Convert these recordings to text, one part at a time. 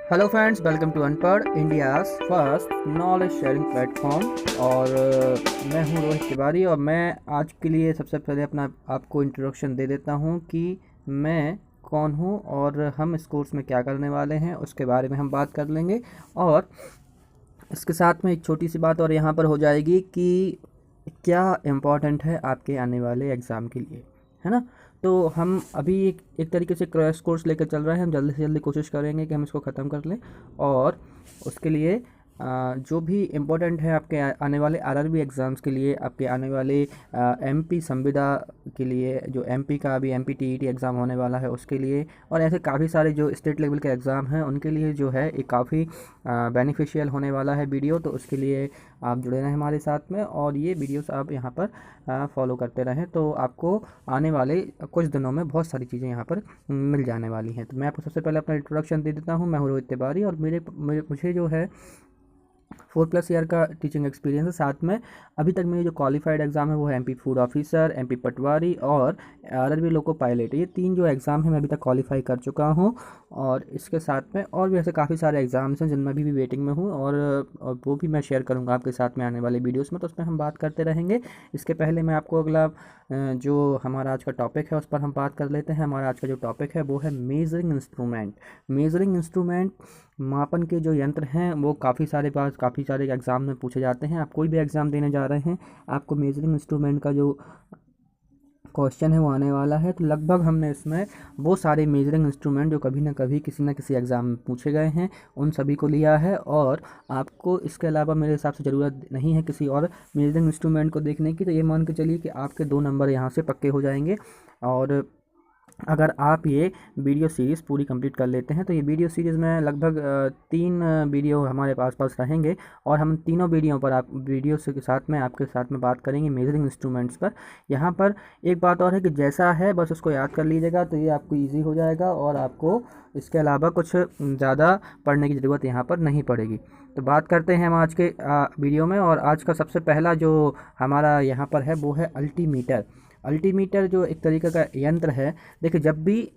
Hello friends, welcome to अनपढ़ India's first knowledge sharing platform. और मैं हूं रोहित तिवारी और मैं आज के लिए सबसे पहले अपना आपको इंट्रोडक्शन दे देता हूं कि मैं कौन हूं और हम इस कोर्स में क्या करने वाले हैं उसके बारे में हम बात कर लेंगे। और इसके साथ में एक छोटी सी बात और यहाँ पर हो जाएगी कि क्या इम्पोर्टेंट है आपके आने वाले एग्ज़ाम के लिए, है ना। तो हम अभी एक तरीके से क्रैश कोर्स लेकर चल रहे हैं। हम जल्दी से जल्दी कोशिश करेंगे कि हम इसको ख़त्म कर लें और उसके लिए जो भी इम्पोर्टेंट है आपके आने वाले आरआरबी एग्ज़ाम्स के लिए, आपके आने वाले एमपी संविदा के लिए, जो एमपी का अभी एमपी टीईटी एग्ज़ाम होने वाला है उसके लिए, और ऐसे काफ़ी सारे जो स्टेट लेवल के एग्ज़ाम हैं उनके लिए जो है एक काफ़ी बेनिफिशियल होने वाला है वीडियो। तो उसके लिए आप जुड़े रहें हमारे साथ में और ये वीडियोस आप यहाँ पर फॉलो करते रहें, तो आपको आने वाले कुछ दिनों में बहुत सारी चीज़ें यहाँ पर मिल जाने वाली हैं। तो मैं आपको सबसे पहले अपना इंट्रोडक्शन दे देता हूँ। मैं हूँ रोहित तिवारी और मुझे जो है 4+ ईयर का टीचिंग एक्सपीरियंस है। साथ में अभी तक मेरी जो क्वालिफाइड एग्ज़ाम है वो है एमपी फूड ऑफिसर, एमपी पटवारी और आरआरबी लोको पायलट। ये 3 जो एग्ज़ाम है मैं अभी तक क्वालिफाई कर चुका हूँ। और इसके साथ में और भी ऐसे काफ़ी सारे एग्ज़ाम्स हैं जिनमें अभी भी वेटिंग में हूँ और वो भी मैं शेयर करूँगा आपके साथ में आने वाले वीडियोज़ में, तो उसमें हम बात करते रहेंगे। इसके पहले मैं आपको अगला जो हमारा आज का टॉपिक है उस पर हम बात कर लेते हैं। हमारा आज का जो टॉपिक है वो है मेजरिंग इंस्ट्रूमेंट। मेजरिंग इंस्ट्रूमेंट, मापन के जो यंत्र हैं वो काफ़ी सारे एग्ज़ाम में पूछे जाते हैं। आप कोई भी एग्ज़ाम देने जा रहे हैं, आपको मेजरिंग इंस्ट्रूमेंट का जो क्वेश्चन है वो आने वाला है। तो लगभग हमने इसमें वो सारे मेजरिंग इंस्ट्रूमेंट जो कभी ना कभी किसी न किसी एग्ज़ाम में पूछे गए हैं उन सभी को लिया है। और आपको इसके अलावा मेरे हिसाब से ज़रूरत नहीं है किसी और मेजरिंग इंस्ट्रूमेंट को देखने की। तो ये मान के चलिए कि आपके 2 नंबर यहाँ से पक्के हो जाएंगे। और अगर आप ये वीडियो सीरीज़ पूरी कंप्लीट कर लेते हैं तो ये वीडियो सीरीज़ में लगभग 3 वीडियो हमारे पास रहेंगे और हम तीनों वीडियो पर वीडियो के साथ में आपके साथ में बात करेंगे मेजरिंग इंस्ट्रूमेंट्स पर। यहाँ पर एक बात और है कि जैसा है बस उसको याद कर लीजिएगा तो ये आपको ईजी हो जाएगा और आपको इसके अलावा कुछ ज़्यादा पढ़ने की ज़रूरत यहाँ पर नहीं पड़ेगी। तो बात करते हैं हम आज के वीडियो में। और आज का सबसे पहला जो हमारा यहाँ पर है वो है अल्टीमीटर। अल्टीमीटर जो एक तरीके का यंत्र है। देखिए, जब भी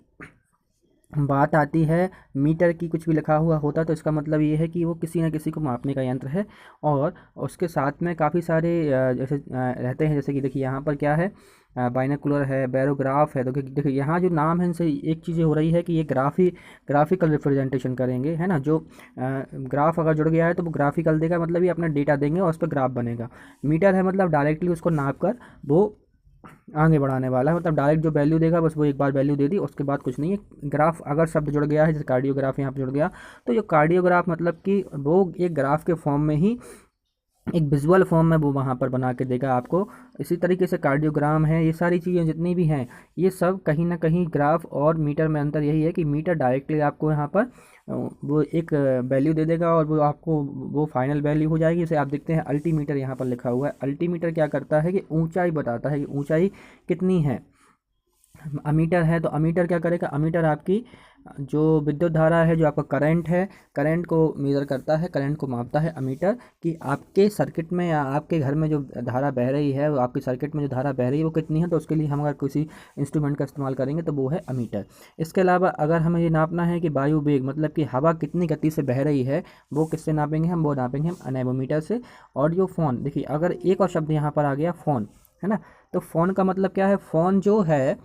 बात आती है मीटर की, कुछ भी लिखा हुआ होता है तो इसका मतलब ये है कि वो किसी न किसी को मापने का यंत्र है। और उसके साथ में काफ़ी सारे जैसे रहते हैं, जैसे कि देखिए यहाँ पर क्या है, बाइनोकुलर है, बैरोग्राफ है। तो देखिए यहाँ जो नाम है इनसे एक चीज़ें हो रही है कि ये ग्राफिकल रिप्रेजेंटेशन करेंगे, है ना। जो ग्राफ अगर जुड़ गया है तो वो ग्राफिकल देगा, मतलब ये अपना डेटा देंगे और उस पर ग्राफ बनेगा। मीटर है मतलब डायरेक्टली उसको नाप कर वो आगे बढ़ाने वाला है, मतलब डायरेक्ट जो वैल्यू देगा बस वो एक बार वैल्यू दे दी, उसके बाद कुछ नहीं है। ग्राफ अगर शब्द जुड़ गया है, जैसे कार्डियोग्राफ यहाँ पर जुड़ गया, तो जो कार्डियोग्राफ मतलब कि वो एक ग्राफ के फॉर्म में ही, एक विजुअल फॉर्म में वो वहाँ पर बना के देगा आपको। इसी तरीके से कार्डियोग्राम है, ये सारी चीज़ें जितनी भी हैं ये सब कहीं ना कहीं ग्राफ और मीटर में अंतर यही है कि मीटर डायरेक्टली आपको यहाँ पर वो एक वैल्यू दे देगा और वो आपको वो फाइनल वैल्यू हो जाएगी। जैसे आप देखते हैं अल्टीमीटर यहाँ पर लिखा हुआ है। अल्टीमीटर क्या करता है कि ऊंचाई बताता है कि ऊंचाई कितनी है। अमीटर है तो अमीटर क्या करेगा, अमीटर आपकी जो विद्युत धारा है, जो आपका करंट है, करंट को मेज़र करता है, करंट को मापता है अमीटर, कि आपके सर्किट में या आपके घर में जो धारा बह रही है, वो आपके सर्किट में जो धारा बह रही है वो कितनी है। तो उसके लिए हम अगर किसी इंस्ट्रूमेंट का इस्तेमाल करेंगे तो वो है अमीटर। इसके अलावा अगर हमें ये नापना है कि वायु वेग, मतलब कि हवा कितनी गति से बह रही है, वो किससे नापेंगे हम, वो नापेंगे हम एनेमोमीटर से। ऑडियो फ़ोन, देखिए अगर एक और शब्द यहाँ पर आ गया फ़ोन, है ना। तो फ़ोन का मतलब क्या है, फ़ोन जो है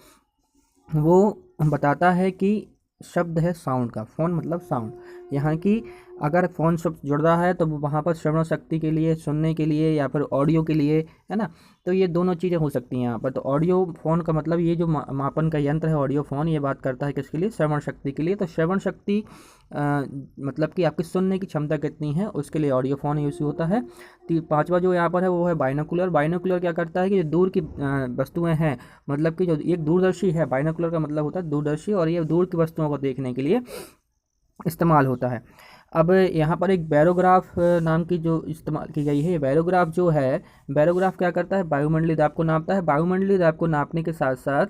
वो बताता है कि शब्द है साउंड का, फ़ोन मतलब साउंड। यहाँ की अगर फ़ोन शब्द जुड़ रहा है तो वो वहाँ पर श्रवण शक्ति के लिए, सुनने के लिए या फिर ऑडियो के लिए, है ना। तो ये दोनों चीज़ें हो सकती हैं यहाँ पर। तो ऑडियो फ़ोन का मतलब ये जो मापन का यंत्र है ऑडियो फ़ोन, ये बात करता है किसके लिए, श्रवण शक्ति के लिए। तो श्रवण शक्ति मतलब कि आपकी सुनने की क्षमता कितनी है उसके लिए ऑडियो फ़ोन यूज़ होता है। 5वां जो यहाँ पर है वो है बाइनोकुलर। बाइनोकुलर क्या करता है कि जो दूर की वस्तुएं हैं, मतलब कि जो एक दूरदर्शी है, बाइनोकुलर का मतलब होता है दूरदर्शी, और ये दूर की वस्तुओं को देखने के लिए इस्तेमाल होता है। अब यहाँ पर एक बैरोग्राफ नाम की जो इस्तेमाल की गई है, बैरोग्राफ जो है, बैरोग्राफ क्या करता है, वायुमंडलीय दाब को नापता है। वायुमंडलीय दाब को नापने के साथ साथ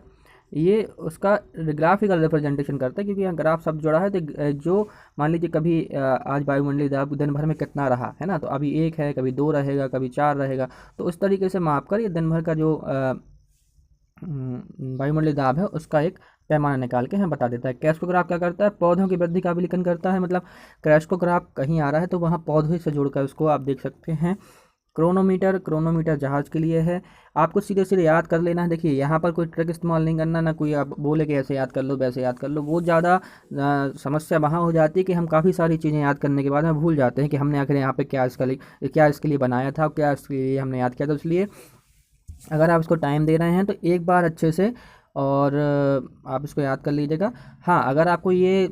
ये उसका ग्राफिकल रिप्रेजेंटेशन करता है, क्योंकि यहाँ ग्राफ शब्द जुड़ा है। तो जो मान लीजिए कभी आज वायुमंडलीय दाब दिन भर में कितना रहा, है ना, तो अभी 1 है, कभी 2 रहेगा, कभी 4 रहेगा। तो उस तरीके से माप कर ये दिन भर का जो वायुमंडलीय दाब है उसका एक पैमाना निकाल के हमें बता देता है। क्रैस्कोग्राफ क्या करता है, पौधों की वृद्धि का अभिलेखन करता है। मतलब क्रैस्कोग्राफ कहीं आ रहा है तो वहाँ पौधे से जोड़कर उसको आप देख सकते हैं। क्रोनोमीटर, क्रोनोमीटर जहाज के लिए है। आपको सीधे सीधे याद कर लेना है। देखिए यहाँ पर कोई ट्रिक इस्तेमाल नहीं करना, ना कोई आप बोले कि ऐसे याद कर लो वैसे याद कर लो, वो ज़्यादा समस्या वहाँ हो जाती है कि हम काफ़ी सारी चीज़ें याद करने के बाद में भूल जाते हैं कि हमने आखिर यहाँ पे क्या इसके लिए बनाया था, क्या इसके लिए हमने याद किया था। इसलिए अगर आप इसको टाइम दे रहे हैं तो एक बार अच्छे से और आप इसको याद कर लीजिएगा। हाँ, अगर आपको ये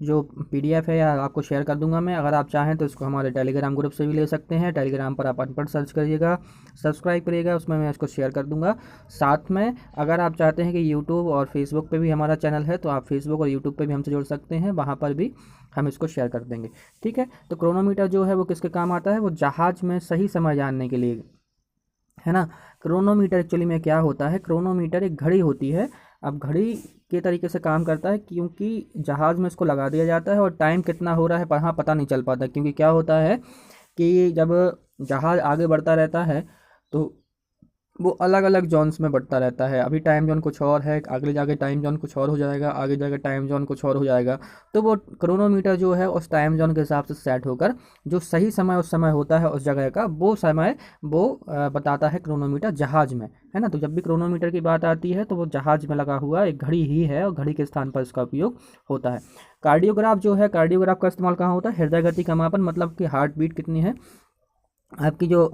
जो पीडीएफ है या आपको शेयर कर दूंगा मैं, अगर आप चाहें तो इसको हमारे टेलीग्राम ग्रुप से भी ले सकते हैं। टेलीग्राम पर आप अनपढ़ सर्च करिएगा, सब्सक्राइब करिएगा, उसमें मैं इसको शेयर कर दूंगा। साथ में अगर आप चाहते हैं कि यूट्यूब और फेसबुक पे भी हमारा चैनल है तो आप फेसबुक और यूट्यूब पे भी हमसे जुड़ सकते हैं, वहाँ पर भी हम इसको शेयर कर देंगे। ठीक है, तो क्रोनोमीटर जो है वो किसके काम आता है, वो जहाज में सही समय जानने के लिए, है ना। क्रोनोमीटर एक्चुअली में क्या होता है, क्रोनोमीटर एक घड़ी होती है। अब घड़ी के तरीके से काम करता है क्योंकि जहाज़ में इसको लगा दिया जाता है और टाइम कितना हो रहा है वहाँ पता नहीं चल पाता, क्योंकि क्या होता है कि जब जहाज़ आगे बढ़ता रहता है तो वो अलग अलग जोन्स में बढ़ता रहता है। अभी टाइम जोन कुछ और है, आगे जाके टाइम जोन कुछ और हो जाएगा, आगे जाके टाइम जोन कुछ और हो जाएगा। तो वो क्रोनोमीटर जो है उस टाइम जोन के हिसाब से सेट होकर जो सही समय उस समय होता है उस जगह का, वो समय वो बताता है क्रोनोमीटर जहाज में, है ना। तो जब भी क्रोनोमीटर की बात आती है तो वो जहाज में लगा हुआ एक घड़ी ही है और घड़ी के स्थान पर इसका उपयोग होता है। कार्डियोग्राफ जो है, कार्डियोग्राफ का इस्तेमाल कहाँ होता है, हृदय गति का मापन, मतलब कि हार्ट बीट कितनी है, आपकी जो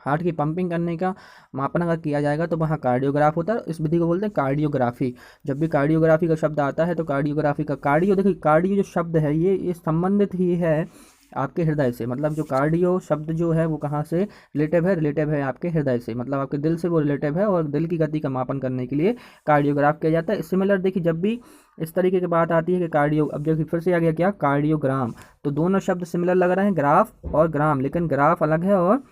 हार्ट की पंपिंग करने का मापन अगर किया जाएगा तो वहाँ कार्डियोग्राफ होता है। इस विधि को बोलते हैं कार्डियोग्राफी। जब भी कार्डियोग्राफी का शब्द आता है तो कार्डियोग्राफी का कार्डियो, देखिए कार्डियो जो शब्द है ये संबंधित ही है आपके हृदय से। मतलब जो कार्डियो शब्द जो है वो कहाँ से रिलेटिव है आपके हृदय से, मतलब आपके दिल से वो रिलेटिव है और दिल की गति का मापन करने के लिए कार्डियोग्राफ किया जाता है। सिमिलर देखिए, जब भी इस तरीके की बात आती है कि कार्डियो, अब देखिए फिर से आ गया क्या, कार्डियोग्राम। तो दोनों शब्द सिमिलर लग रहे हैं, ग्राफ और ग्राम, लेकिन ग्राफ अलग है और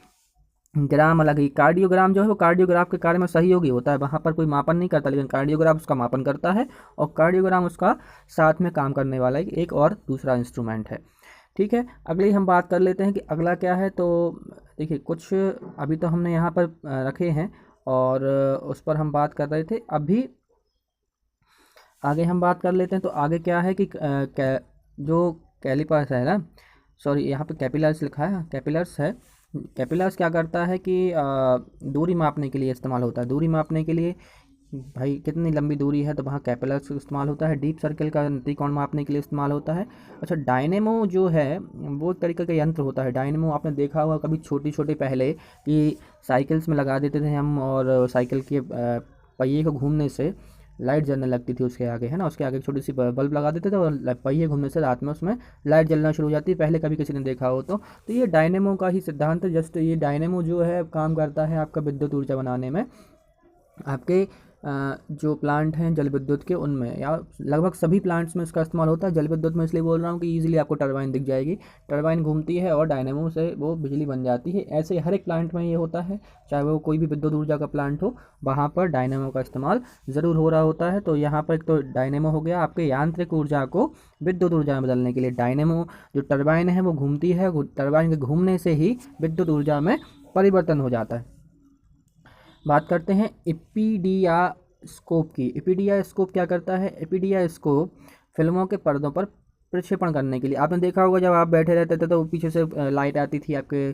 ग्राम अलग ही। कार्डियोग्राम जो है वो कार्डियोग्राफ के कार्य में सहयोगी होता है, वहाँ पर कोई मापन नहीं करता, लेकिन कार्डियोग्राफ उसका मापन करता है और कार्डियोग्राम उसका साथ में काम करने वाला एक और दूसरा इंस्ट्रूमेंट है। ठीक है, अगली हम बात कर लेते हैं कि अगला क्या है। तो देखिए कुछ अभी तो हमने यहाँ पर रखे हैं और उस पर हम बात कर रहे थे। अभी आगे हम बात कर लेते हैं। तो आगे क्या है कि जो कैलिपर्स है ना, सॉरी यहाँ पे कैपिलर्स लिखा है, कैपिलर्स है। कैपिलर्स क्या करता है कि दूरी मापने के लिए इस्तेमाल होता है। दूरी मापने के लिए भाई कितनी लंबी दूरी है तो वहाँ कैपिलर्स इस्तेमाल होता है। डीप सर्कल का त्रिकोण मापने के लिए इस्तेमाल होता है। अच्छा, डायनेमो जो है वो एक तरीके का यंत्र होता है। डायनेमो आपने देखा होगा कभी छोटी छोटी पहले कि साइकिल्स में लगा देते थे हम, और साइकिल के पहिए को घूमने से लाइट जलने लगती थी उसके आगे, है ना। उसके आगे एक छोटी सी बल्ब लगा देते थे और पहिए घूमने से रात में उसमें लाइट जलना शुरू हो जाती है। पहले कभी किसी ने देखा हो तो ये डायनेमो का ही सिद्धांत है। जस्ट ये डायनेमो जो है काम करता है आपका विद्युत ऊर्जा बनाने में। आपके जो प्लांट हैं जल विद्युत के, उनमें या लगभग सभी प्लांट्स में इसका इस्तेमाल होता है। जल विद्युत में इसलिए बोल रहा हूँ कि ईजिली आपको टरबाइन दिख जाएगी, टरबाइन घूमती है और डायनेमो से वो बिजली बन जाती है। ऐसे हर एक प्लांट में ये होता है, चाहे वो कोई भी विद्युत ऊर्जा का प्लांट हो, वहाँ पर डायनेमो का इस्तेमाल ज़रूर हो रहा होता है। तो यहाँ पर एक तो डायनेमो हो गया आपके यांत्रिक ऊर्जा को विद्युत ऊर्जा में बदलने के लिए। डायनेमो जो टरबाइन है वो घूमती है, टरबाइन के घूमने से ही विद्युत ऊर्जा में परिवर्तन हो जाता है। बात करते हैं इपीडियास्कोप की। इपीडियास्कोप क्या करता है, इपीडियास्कोप फिल्मों के पर्दों पर प्रक्षेपण करने के लिए। आपने देखा होगा जब आप बैठे रहते थे तो पीछे से लाइट आती थी आपके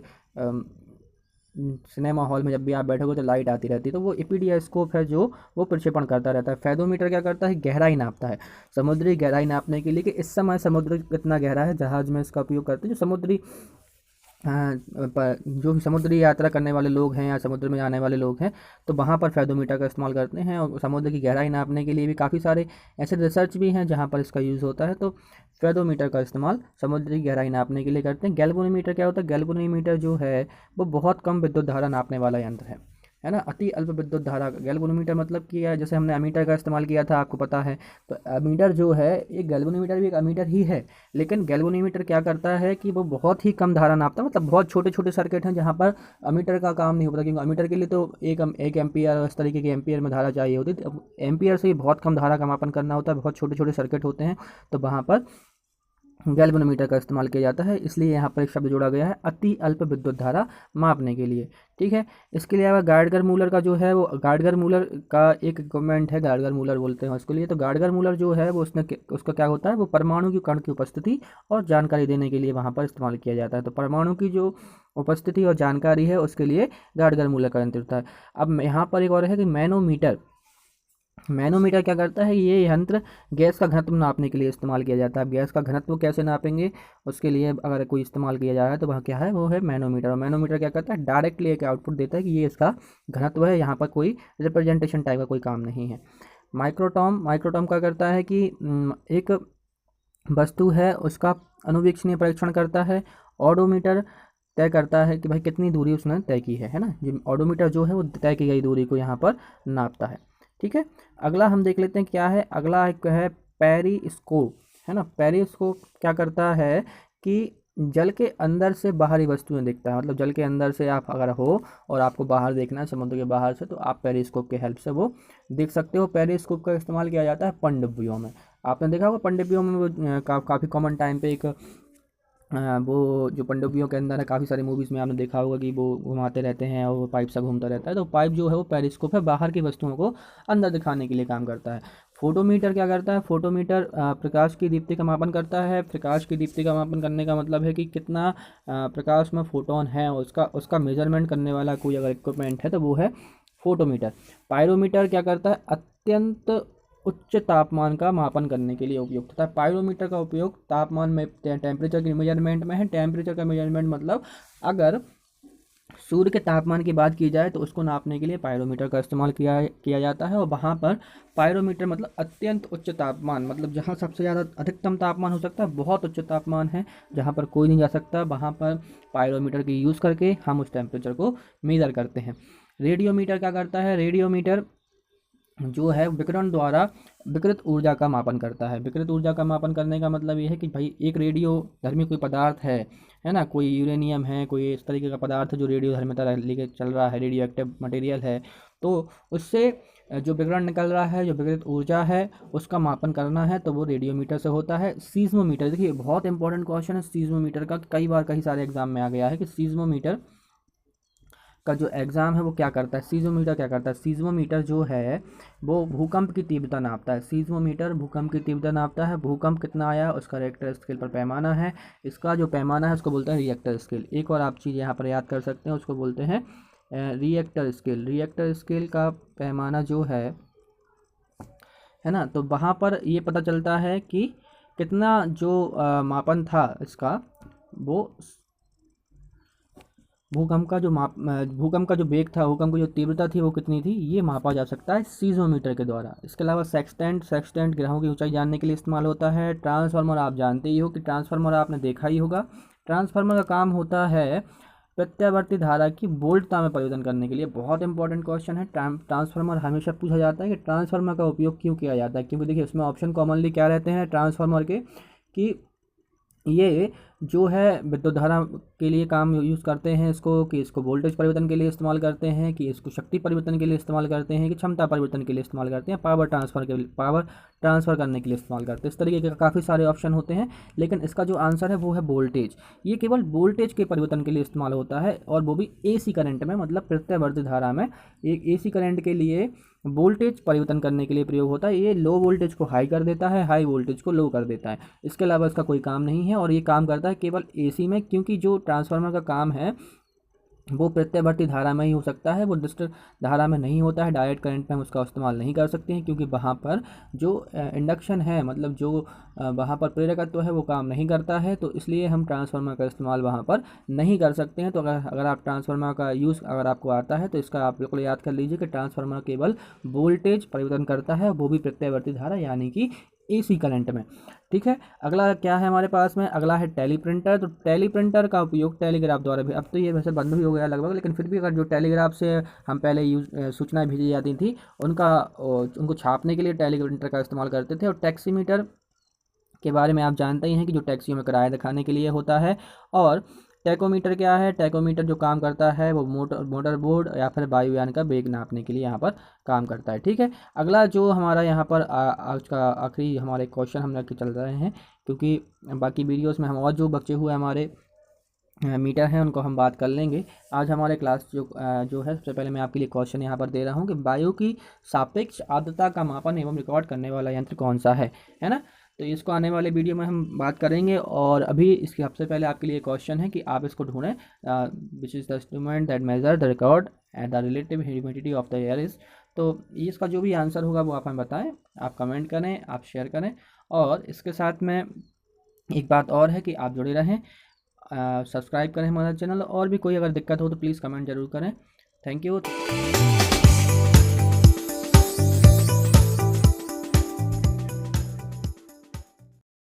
सिनेमा हॉल में, जब भी आप बैठोगे तो लाइट आती रहती है। तो वो इपीडियास्कोप है जो वो प्रक्षेपण करता रहता है। फेदोमीटर क्या करता है, गहराई नापता है, समुद्री गहराई नापने के लिए कि इस समय समुद्र कितना गहरा है, जहाज में इसका उपयोग करते हैं। जो समुद्री जो समुद्री यात्रा करने वाले लोग हैं या समुद्र में जाने वाले लोग हैं तो वहाँ पर फेदोमीटर का इस्तेमाल करते हैं। और समुद्र की गहराई नापने के लिए भी काफ़ी सारे ऐसे रिसर्च भी हैं जहाँ पर इसका यूज़ होता है। तो फेदोमीटर का इस्तेमाल समुद्री गहराई नापने के लिए करते हैं। गैल्वेनोमीटर क्या होता है, गैल्वेनोमीटर जो है वो बहुत कम विद्युत धारा नापने वाला यंत्र है ना। अति अल्प विद्युत धारा। गैल्वेनोमीटर मतलब कि जैसे हमने अमीटर का इस्तेमाल किया था, आपको पता है। तो अमीटर जो है एक गैल्वेनोमीटर भी एक अमीटर ही है, लेकिन गैल्वेनोमीटर क्या करता है कि वो बहुत ही कम धारा नापता है। मतलब बहुत छोटे छोटे सर्किट हैं जहाँ पर अमीटर का काम नहीं होता, क्योंकि अमीटर के लिए तो एक एम्पियर, इस तरीके के एम्पियर में धारा चाहिए होती है। एम्पियर से ही बहुत कम धारा का मापन करना होता है, बहुत छोटे छोटे सर्किट होते हैं, तो वहाँ पर गैल्वेनोमीटर का इस्तेमाल किया जाता है, इसलिए यहाँ पर एक शब्द जोड़ा गया है अति अल्प विद्युत धारा मापने के लिए। ठीक है, इसके अलावा गार्डगर मूलर का जो है वो गार्डगर मूलर का एक इक्विपमेंट है, गार्डगर मूलर बोलते हैं उसके लिए। तो गार्डगर मूलर जो है वो उसका क्या होता है, वो परमाणु की कण की उपस्थिति और जानकारी देने के लिए वहाँ पर इस्तेमाल किया जाता है। तो परमाणु की जो उपस्थिति और जानकारी है उसके लिए गार्डगर मूलर का यंत्र होता है। अब यहाँ पर एक और है कि मैनोमीटर। मैनोमीटर क्या करता है, ये यंत्र गैस का घनत्व नापने के लिए इस्तेमाल किया जाता है। अब गैस का घनत्व कैसे नापेंगे, उसके लिए अगर कोई इस्तेमाल किया जा रहा है तो वह क्या है, वो है मैनोमीटर। और मैनोमीटर क्या करता है, डायरेक्टली एक आउटपुट देता है कि ये इसका घनत्व है, यहाँ पर कोई रिप्रेजेंटेशन टाइप का कोई काम नहीं है। माइक्रोटॉम, माइक्रोटॉम क्या करता है कि एक वस्तु है उसका अनुवीक्षणीय परीक्षण करता है। ऑडोमीटर तय करता है कि भाई कितनी दूरी उसने तय की है ना। जो ऑडोमीटर जो है वो तय की गई दूरी को यहाँ पर नापता है। ठीक है, अगला हम देख लेते हैं क्या है। अगला एक है पेरिस्कोप, है ना। पेरिस्कोप क्या करता है कि जल के अंदर से बाहरी वस्तुएं देखता है। मतलब जल के अंदर से आप अगर हो और आपको बाहर देखना है समुद्र के बाहर से, तो आप पेरिस्कोप के हेल्प से वो देख सकते हो। पेरिस्कोप का इस्तेमाल किया जाता है पनडुब्बियों में। आपने देखा होगा पनडुब्बियों में वो काफ़ी कॉमन टाइम पे एक वो जो पनडुब्बियों के अंदर है, काफ़ी सारी मूवीज़ में आपने देखा होगा कि वो घुमाते रहते हैं और वो पाइप से घूमता रहता है। तो पाइप जो है वो पेरिस्कोप है, बाहर की वस्तुओं को अंदर दिखाने के लिए काम करता है। फोटोमीटर क्या करता है, फोटोमीटर प्रकाश की दीप्ति का मापन करता है। प्रकाश की दीप्ति का मापन करने का मतलब है कि कितना प्रकाश में फोटोन है, उसका उसका मेजरमेंट करने वाला कोई अगर इक्विपमेंट है तो वो है फोटोमीटर। पायरोमीटर क्या करता है, अत्यंत उच्च तापमान का मापन करने के लिए उपयुक्त होता है। पायरोमीटर का उपयोग तापमान में टेम्परेचर के मेजरमेंट में है। टेम्परेचर का मेजरमेंट मतलब अगर सूर्य के तापमान की बात की जाए तो उसको नापने के लिए पायरोमीटर का इस्तेमाल किया जाता है। और वहाँ पर पायरोमीटर मतलब अत्यंत उच्च तापमान, मतलब जहाँ सबसे ज़्यादा अधिकतम तापमान हो सकता है, बहुत उच्च तापमान है जहाँ पर कोई नहीं जा सकता, वहाँ पर पायरोमीटर की यूज़ करके हम उस टेम्परेचर को मेज़र करते हैं। रेडियोमीटर क्या करता है, रेडियोमीटर जो है विकिरण द्वारा विकृत ऊर्जा का मापन करता है। विकृत ऊर्जा का मापन करने का मतलब ये है कि भाई एक रेडियो धर्मी कोई पदार्थ है ना, कोई यूरेनियम है, कोई इस तरीके का पदार्थ है जो रेडियो धर्मिता लेके चल रहा है, रेडियो एक्टिव मटेरियल है, तो उससे जो विकिरण निकल रहा है, जो विकृत ऊर्जा है, उसका मापन करना है तो वो रेडियोमीटर से होता है। सीज्मोमीटर, देखिए बहुत इंपॉर्टेंट क्वेश्चन है सीज्मोमीटर का, कई बार कई सारे एग्जाम में आ गया है कि सीज्मोमीटर का जो एग्ज़ाम है वो क्या करता है। सीज्मोमीटर क्या करता है, सीज्मोमीटर जो है वो भूकंप की तीव्रता नापता है। सीज्मोमीटर भूकंप की तीव्रता नापता है। भूकंप कितना आया उसका रिएक्टर स्केल पर पैमाना है। इसका जो पैमाना है उसको बोलते हैं रिएक्टर स्केल। एक और आप चीज़ यहाँ पर याद कर सकते हैं, उसको बोलते हैं रिएक्टर स्केल। रिएक्टर स्केल का पैमाना जो है ना, तो वहाँ पर ये पता चलता है कि कितना जो मापन था इसका, वो भूकंप का जो वेग था, भूकंप की जो तीव्रता थी वो कितनी थी, ये मापा जा सकता है सीज्मोमीटर के द्वारा। इसके अलावा सेक्सटेंट ग्रहों की ऊंचाई जानने के लिए इस्तेमाल होता है। ट्रांसफार्मर, आप जानते ही हो कि ट्रांसफार्मर आपने देखा ही होगा। ट्रांसफार्मर का काम होता है प्रत्यावर्ती धारा की वोल्टता में परिवर्तन करने के लिए। बहुत इंपॉर्टेंट क्वेश्चन है। ट्रांसफार्मर हमेशा पूछा जाता है कि ट्रांसफार्मर का उपयोग क्यों किया जाता है, क्योंकि देखिए इसमें ऑप्शन कॉमनली क्या रहते हैं ट्रांसफार्मर के, कि ये जो है विद्युत धारा के लिए काम यूज़ करते हैं इसको, कि इसको वोल्टेज परिवर्तन के लिए इस्तेमाल करते हैं, कि इसको शक्ति परिवर्तन के लिए इस्तेमाल करते हैं, कि क्षमता परिवर्तन के लिए इस्तेमाल करते हैं, पावर ट्रांसफ़र करने के लिए इस्तेमाल करते हैं। इस तरीके के काफ़ी सारे ऑप्शन होते हैं, लेकिन इसका जो आंसर है वो है वोल्टेज। ये केवल वोल्टेज के परिवर्तन के लिए इस्तेमाल होता है, और वो भी AC करंट में, मतलब प्रत्यावर्ती धारा में। एक AC करंट के लिए वोल्टेज परिवर्तन करने के लिए प्रयोग होता है। ये लो वोल्टेज को हाई कर देता है, हाई वोल्टेज को लो कर देता है। इसके अलावा इसका कोई काम नहीं है, और ये काम करता है केवल AC में, क्योंकि जो ट्रांसफार्मर का काम है वो प्रत्यावर्ती धारा में ही हो सकता है, वो डिस्टर्ब धारा में नहीं होता है। डायरेक्ट करंट में हम उसका इस्तेमाल नहीं कर सकते हैं, क्योंकि वहाँ पर जो इंडक्शन है, मतलब जो वहाँ पर प्रेरकत्व है वो काम नहीं करता है, तो इसलिए हम ट्रांसफार्मर का इस्तेमाल वहाँ पर नहीं कर सकते हैं। तो अगर आप ट्रांसफार्मर का यूज़ अगर आपको आता है तो इसका आप बिल्कुल याद कर लीजिए कि ट्रांसफार्मर केवल वोल्टेज परिवर्तन करता है, वो भी प्रत्यावर्ती धारा यानी कि AC करंट में। ठीक है, अगला क्या है हमारे पास में, अगला है टेलीप्रिंटर। तो टेलीप्रिंटर का उपयोग टेलीग्राफ द्वारा भी, अब तो ये वैसे बंद भी हो गया लगभग, लेकिन फिर भी अगर जो टेलीग्राफ से हम पहले सूचनाएं भेजी जाती थी उनको छापने के लिए टेलीप्रिंटर का इस्तेमाल करते थे। और टैक्सीमीटर के बारे में आप जानते ही हैं कि जो टैक्सियों में किराया दिखाने के लिए होता है। और टैकोमीटर क्या है? टैकोमीटर जो काम करता है वो मोटर बोर्ड या फिर वायुयान का वेग नापने के लिए यहाँ पर काम करता है। ठीक है, अगला जो हमारा यहाँ पर आज का आखिरी हमारे क्वेश्चन हम लेके चल रहे हैं, क्योंकि बाकी वीडियोस में हम और जो बचे हुए हमारे मीटर हैं उनको हम बात कर लेंगे। आज हमारे क्लास जो है, सबसे पहले मैं आपके लिए क्वेश्चन यहाँ पर दे रहा हूँ कि वायु की सापेक्ष आर्द्रता का मापन एवं रिकॉर्ड करने वाला यंत्र कौन सा है ना। तो इसको आने वाले वीडियो में हम बात करेंगे। और अभी इसके सबसे पहले आपके लिए क्वेश्चन है कि आप इसको ढूंढें, which is the instrument that measure the record and the relative humidity of the air is. तो इसका जो भी आंसर होगा वो आप हमें बताएं, आप कमेंट करें, आप शेयर करें। और इसके साथ में एक बात और है कि आप जुड़े रहें, सब्सक्राइब करें हमारा चैनल। और भी कोई अगर दिक्कत हो तो प्लीज़ कमेंट ज़रूर करें। Thank you.